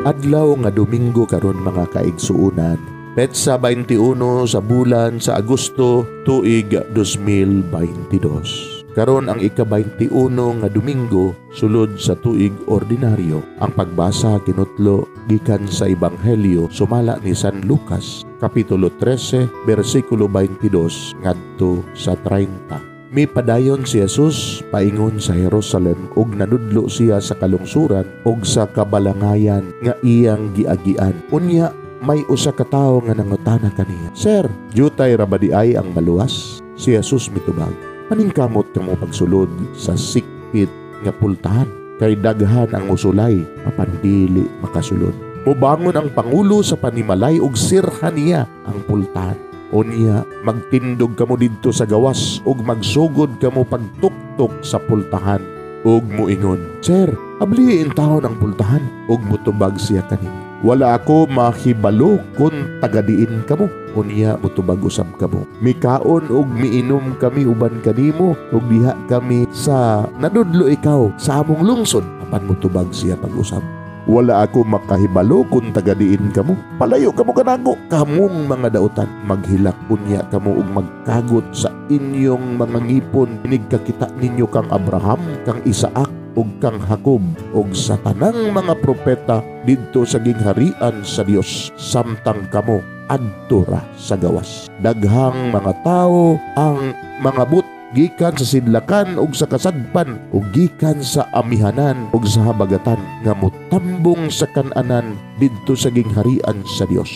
Adlaw nga Domingo karon mga kaigsuunan. Petsa 21 sa bulan sa Agosto tuig 2022. Karon ang ika-21 nga Domingo sulod sa tuig ordinaryo. Ang pagbasa kinutlo gikan sa Ebanghelyo sumala ni San Lucas kapitulo 13 bersikulo 22 ngadto sa 30. May padayon si Jesus paingon sa Jerusalem ug nanudlo siya sa kalungsuran ug sa kabalangayan nga iyang giagian. Unya may usa ka tawo nga nangutana kaniya, "Sir, jutay ra ba di ay ang maluwas?" Si Jesus mitubag, "Paningkamot kamo pagsulod sa sikpit nga pultahan, kay daghan ang musulay apan dili makasulod. Mubangon ang pangulo sa panimalay ug sirhan niya ang pultahan. Unya, magtindog kamo didto sa gawas ug magsugod kamo pagtuktok sa pultahan ug muingon, 'Sir, abliin taon ang pultahan,' ug mutubag siya kanimo, 'Wala ako mahibalo kung tagadiin kamo.' Unya mutubag usab kamo, 'Mikaon ug miinom kami uban kanimo ug diha kami sa nadudlo ikaw sa among lungsod.' Apan mutubag siya pag-usab, 'Wala ako makahibalo kung tagadiin kamo. Palayo kamo kanago, kamong mga dautan. Maghilak unya kamo ug magkagot sa inyong mga ngipon. Inigkakita ninyo kang Abraham, kang Isaak, ug kang Jacob, ug sa tanang mga propeta didto sa gingharian sa Dios. Samtang kamo adto ra sa gawas. Daghang mga tao ang mga but gikan sa sidlakan ug sa kasadpan ug gikan sa amihanan ug sa habagatan nga mutambong sa kan-anan didto sa gingharian sa Dios.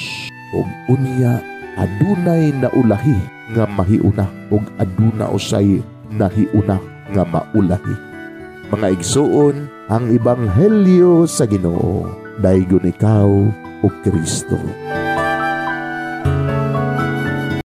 Ug unya adunay naulahi nga mahiuna ug aduna usay nahiuna nga maulahi." Mga igsuon, ang Ebanghelyo sa Ginoo. Daygon ikaw o Kristo.